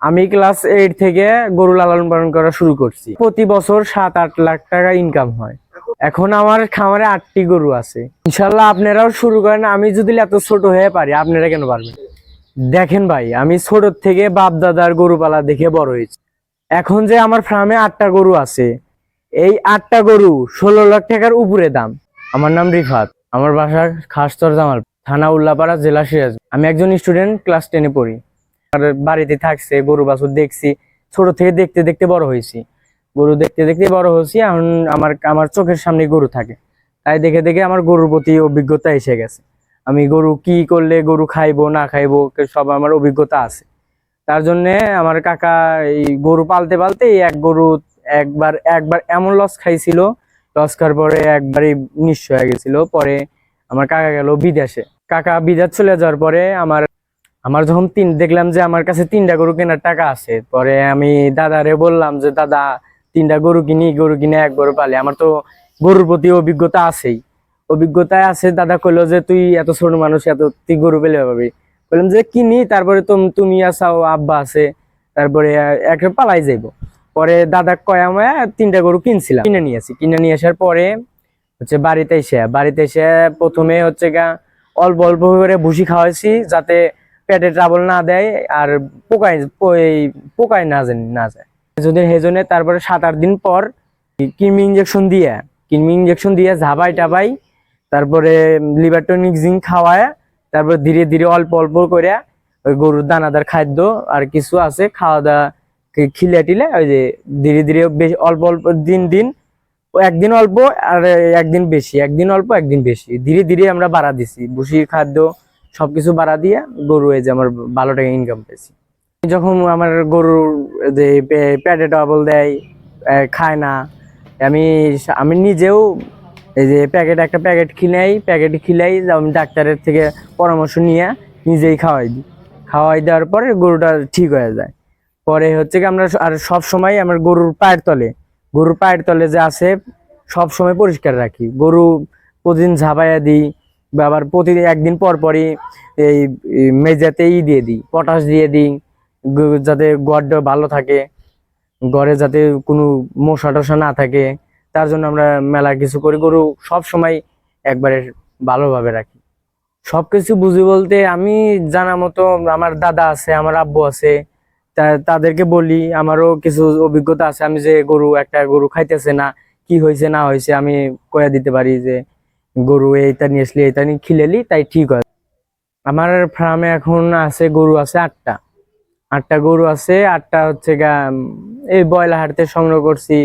আমি ক্লাস 8 থেকে গরু লালন পালন করা শুরু করছি। প্রতি বছর 7-8 লাখ টাকা ইনকাম হয়। এখন আমার খামারে 8টি গরু আছে। ইনশাল্লাহ আপনারাও শুরু করেন। আমি যদি এত ছোট হয়ে পারি, আপনারা কেন পারবেন? দেখেন ভাই, আমি ছোট থেকে বাপ দাদার গরু পালা দেখে বড় হয়েছি। এখন যে আমার ফার্মে 8টা গরু আছে, এই 8টা গরু 16 লাখ টাকার উপরে দাম। আমার নাম রিফাত, আমার বাসা খাসচর জামাল, থানা উল্লাপাড়া, জেলা সিরাজগঞ্জ। আমি একজন স্টুডেন্ট, ক্লাস 10-এ পড়ি। বাড়িতে থাকছে গরু বাছুর দেখছি, ছোট থেকে দেখতে দেখতে বড় হয়েছি। গরু দেখতে দেখতে বড় হয়েছি। এখন আমার চোখের সামনে গরু থাকে, তাই দেখে দেখে আমার গরুর প্রতি অভিজ্ঞতা এসে গেছে। আমি গরু কি করলে গরু খাইবো না খাইবো সব আমার অভিজ্ঞতা আছে। তার জন্য আমার কাকা এই গরু পালতে পালতে এক গরু একবার একবার এমন লস খাইছিল। লস খাওয়ার পরে একবারই নিঃস্ব হয়ে গেছিল। পরে আমার কাকা গেল বিদেশে। কাকা বিদেশ চলে যাওয়ার পরে আমার আমার যখন দেখলাম যে আমার কাছে 3টা গরু কেনার টাকা আছে, পরে আমি দাদারে বললাম যে দাদা 3টা গরু কিনি, গরু কিনে এক গরু পালি। আমার তো গরুর প্রতি অভিজ্ঞতা আছেই, অভিজ্ঞতায় আছে। দাদা কইলো যে তুই এত ছোট মানুষ, এত তুই গরু পেলে পাবি। বললাম যে কিনি, তারপরে তুমি আসাও, আব্বা আছে, তারপরে একটা পালাই যাইবো। পরে দাদা কয়া ময়া 3টা গরু কিনছিলাম, কিনে নিয়ে আসার পরে হচ্ছে বাড়িতে এসে প্রথমে হচ্ছে গা অল্প অল্প করে ভুসি খাওয়াইছি, যাতে পেটে ট্রাবল না দেয় আর পোকায় না যায় যদি হেজনে। তারপরে 7-8 দিন পর কৃমি ইঞ্জেকশন দিয়ে ঝাবাই টাবাই, তারপরে লিভার টনিক জিঙ্ক খাওয়ায়, তারপর ধীরে ধীরে অল্প অল্প করে ওই গরুর দানাদার খাদ্য আর কিছু আছে খাওয়া দাওয়া খিলে টিলে, ওই যে ধীরে ধীরে বেশি অল্প অল্প দিন একদিন অল্প আর একদিন বেশি, একদিন অল্প একদিন বেশি, ধীরে ধীরে আমরা বাড়া দিছি। ভুসি খাদ্য সবকিছু বাড়া দিয়ে গরু এই যে আমার ভালো টাকা ইনকাম পেয়েছি। যখন আমার গরুর যে পেটে টবল দেয়, খায় না, আমি আমি নিজেও এই যে একটা প্যাকেট খিলাই আমি ডাক্তারের থেকে পরামর্শ নিয়ে নিজেই খাওয়াই দেওয়ার পরে গরুটা ঠিক হয়ে যায়। পরে হচ্ছে কি আমরা আর সব সময় আমার গরুর পায়ের তলে যে আছে সব সময় পরিষ্কার রাখি। গরু প্রতিদিন ঝাপাইয়া দিই, বা আবার প্রতিদিন একদিন পর পরই এই মেজাতে দিয়ে দিই, পটাশ দিয়ে দিই, যাতে গড়টা ভালো থাকে, গড়ে যাতে কোনো মশা টশা না থাকে। তার জন্য আমরা মেলা কিছু করি। গরু সব সময় একবারে ভালোভাবে রাখি। সবকিছু বুঝি বলতে আমি জানা মতো আমার দাদা আছে, আমার আব্বু আছে, তাদেরকে বলি। আমারও কিছু অভিজ্ঞতা আছে। আমি যে একটা গরু খাইতেছে না, কি হয়েছে না হয়েছে আমি কয়ে দিতে পারি যে গরু এইটা নিয়ে আসলে এইটা নিয়ে খিলেলি তাই ঠিক হয়। আমার ফার্মে এখন গরু আছে 8টা গরু আছে। 8টা হচ্ছে গা এই বয়লা হাট থেকে সংগ্রহ করছি,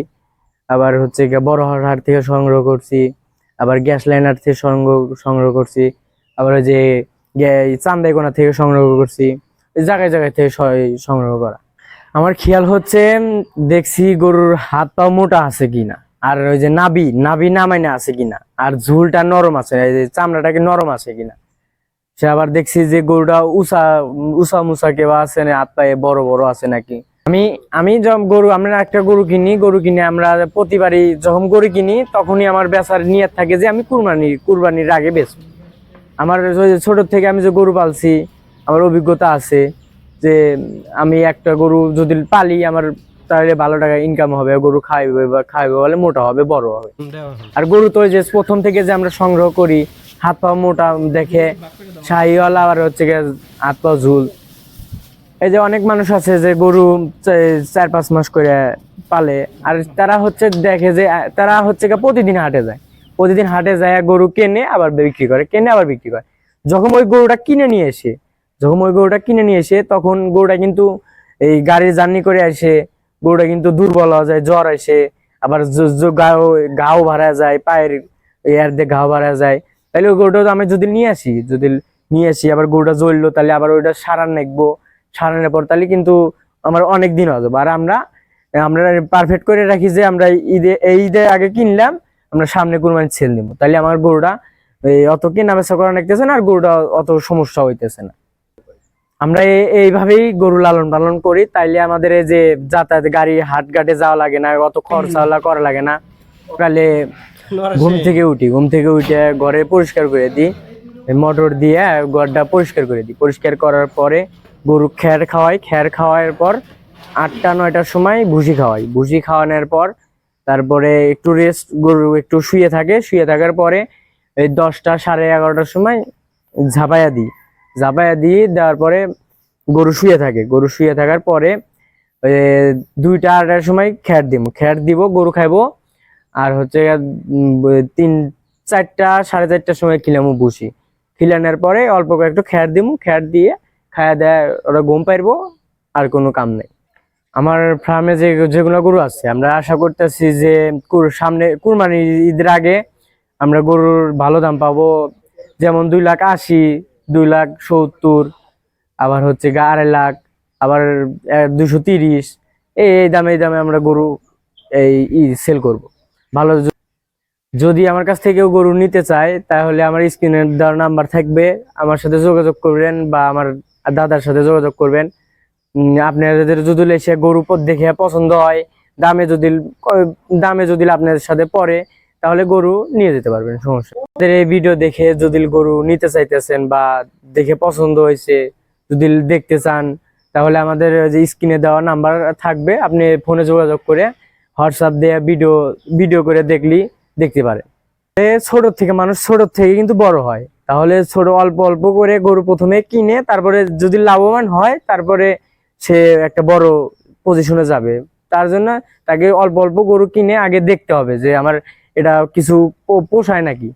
আবার হচ্ছে গা বড় হাট থেকে সংগ্রহ করছি, আবার গ্যাস লাইনার থেকে সংগ্রহ করছি, আবার ওই যে চান্দাইকোনা থেকে সংগ্রহ করছি। জায়গায় জায়গায় থেকে সংগ্রহ করা। আমার খেয়াল হচ্ছে দেখছি গরুর হাত পা মোটা আছে কিনা, আর ওই যে নাভি নামাইনা আছে কিনা, আর ঝুলটা নরম আছে, চামড়াটাকে নরম আছে কিনা। সে আবার দেখছি যে গরুটা উষা মুসা কেউ আছে না, হাত পায়ে বড় বড় আছে নাকি। আমি যখন আমরা একটা গরু কিনে আমরা প্রতিবারই যখন গরু কিনি তখনই আমার বেচার নিয়ত থাকে যে আমি কুরবানির আগে বেচবো। আমার ছোট থেকে আমি যে গরু পালছি, আমার অভিজ্ঞতা আছে যে আমি একটা গরু যদি পালি আমার তাহলে ভালো টাকা ইনকাম হবে। গরু খাইবে বলে মোটা হবে, বড় হবে। আর গরু তো যে প্রথম থেকে যে আমরা সংগ্রহ করি, হাত পা মোটা দেখে শাহিওয়ালা, আর হচ্ছে গিয়ে হাত পা ঝুল। এই যে অনেক মানুষ আছে যে গরু 4-5 মাস করে পালে, আর তারা হচ্ছে দেখে যে তারা হচ্ছে প্রতিদিন হাটে যায় গরু কেনে আবার বিক্রি করে। যখন ওই গরুটা কিনে নিয়ে এসে তখন গরুটা কিন্তু এই গাড়ির জার্নি করে আসে, গরুটা কিন্তু দুর্বল হয়ে যায়, জ্বর আসে, আবার ঘাও ভাড়া যায়, পায়ের এর দিয়ে ঘাও ভাড়া যায়। তাহলে ওই গরুটা আমি যদি নিয়ে আসি আবার গরুটা জ্বললো, তাহলে আবার ওইটা সারানোর পর তাহলে কিন্তু আমার অনেক দিন হয়ে যাবে। আর আমরা পারফেক্ট করে রাখি যে আমরা ঈদের আগে কিনলাম, আমরা সামনে কুরবানি ছেড়ে দিব, তাহলে আমার গরুটা অত কেনা বেচা করা লাগতেছে না, আর গরুটা অত সমস্যা হইতেছে না। আমরা এইভাবেই গরু লালন পালন করি। তাইলে আমাদের এই যে যাতায়াত গাড়ি হাটঘাটে যাওয়া লাগে না, অত খরচা করা লাগে না। সকালে ঘুম থেকে উঠে ঘরে পরিষ্কার করে দিই, মোটর দিয়ে ঘরটা পরিষ্কার করে দিই। পরিষ্কার করার পরে গরু খ্যার খাওয়াই, খ্যার খাওয়ার পর 8টা 9টার সময় ভুসি খাওয়াই, ভুসি খাওয়ানোর পর তারপরে একটু রেস্ট, গরু একটু শুয়ে থাকে, শুয়ে থাকার পরে এই 10টা 11:30টার সময় ঝাপাইয়া দিই, ঝাপাইয়া দিয়ে দেওয়ার পরে গরু শুয়ে থাকে, গরু শুয়ে থাকার পরে 2টা 2:30টার সময় খ্যার দিব, গরু খাইবো। আর হচ্ছে 3 4টা 4:30টার সময় খিলামু ভুসি, খিলানোর পরে অল্প একটু খ্যার দিমু, খ্যার দিয়ে খায়া দেয় ওরা ঘুম পাইবো, আর কোনো কাম নেই। আমার ফার্মে যেগুলো গরু আছে, আমরা আশা করতেছি যে সামনে কুরবানি ঈদের আগে আমরা গরুর ভালো দাম পাবো, যেমন 2,80,000, 2,70,000, আবার হচ্ছে 2.5 লাখ, আবার 230, এই দামে আমরা গরু সেল করব। ভালো যদি আমার কাছ থেকে কেউ গরু নিতে চায় তাহলে আমার স্ক্রিনে দেওয়ার নাম্বার থাকবে, আমার সাথে যোগাযোগ করবেন বা আমার দাদার সাথে যোগাযোগ করবেন। আপনাদের যদি এসে গরু দেখে পছন্দ হয়, দামে যদি আপনাদের সাথে পড়ে, তাহলে গরু নিয়ে যেতে পারবেন, সমস্যা। আপনাদের এই ভিডিও দেখে যদি গরু নিতে চাইতেছেন বা দেখে পছন্দ হয়েছে যদি দেখতে চান, তাহলে আমাদের যে স্ক্রিনে দেওয়া নাম্বার থাকবে, আপনি ফোনে যোগাযোগ করে হোয়াটসঅ্যাপ দিয়ে ভিডিও করে দেখতে পারে। মানুষ ছোট থেকে কিন্তু বড় হয়, তাহলে ছোট অল্প অল্প করে গরু প্রথমে কিনে, তারপরে যদি লাভবান হয় তারপরে সে একটা বড় পজিশনে যাবে। তার জন্য তাকে অল্প অল্প গরু কিনে আগে দেখতে হবে যে আমার এটা কিছু পোষায় নাকি,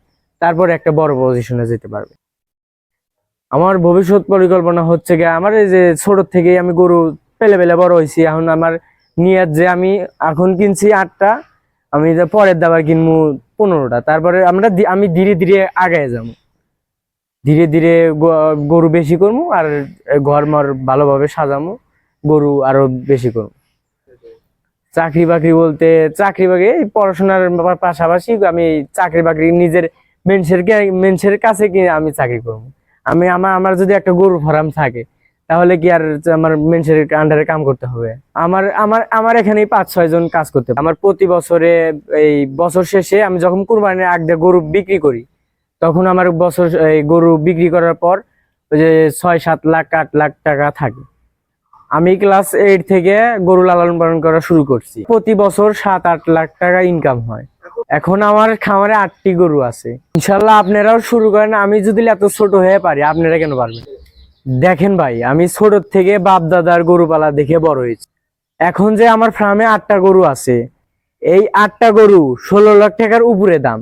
তারপরে একটা বড় পজিশনে যেতে পারবে। আমার ভবিষ্যৎ পরিকল্পনা হচ্ছে গিয়ে, আমার এই যে ছোট থেকেই আমি গরু পেলে বড় হয়েছি, এখন আমার নিয়ত যে আমি এখন কিনছি 8টা, আমি পরের দাবার কিনবো 15টা, তারপরে আমি ধীরে ধীরে আগায় যাবো, ধীরে ধীরে গরু বেশি করবো, আর ঘর ভালোভাবে সাজামো, গরু আরো বেশি করবো। চাকরি বাকরি বলতে, এই পড়াশোনার পাশাপাশি আমি চাকরি বাকরি নিজের মেনসের কাছে কি আমি চাকরি করবো। আমার যদি একটা গরু ফার্ম থাকে, তাহলে কি আর আমার মেনসের আন্ডারে কাম করতে হবে? আমার এখানে 5-6 জন কাজ করতে হবে। আমার প্রতি বছরে এই বছর শেষে আমি যখন কুরবানির আগ দিয়ে গরু বিক্রি করি, তখন আমার এই গরু বিক্রি করার পর ওই যে 6-7 লাখ 8 লাখ টাকা থাকে। আমি ক্লাস 8 থেকে গরু লালন পালন করা শুরু করছি, প্রতি বছর 7-8 লাখ টাকা ইনকাম হয়। এখন আমার খামারে 8টি গরু আছে। ইনশাল্লাহ আপনারাও শুরু করেন, আমি যদি এত ছোট হয়ে পারি, আপনারা কেন পারবেন? দেখেন ভাই, আমি ছোট থেকে বাপ দাদার গরু পালা দেখে বড় হয়েছি। এখন যে আমার ফার্মে 8টা গরু আছে, এই 8টা গরু 16 লাখ টাকার উপরে দাম।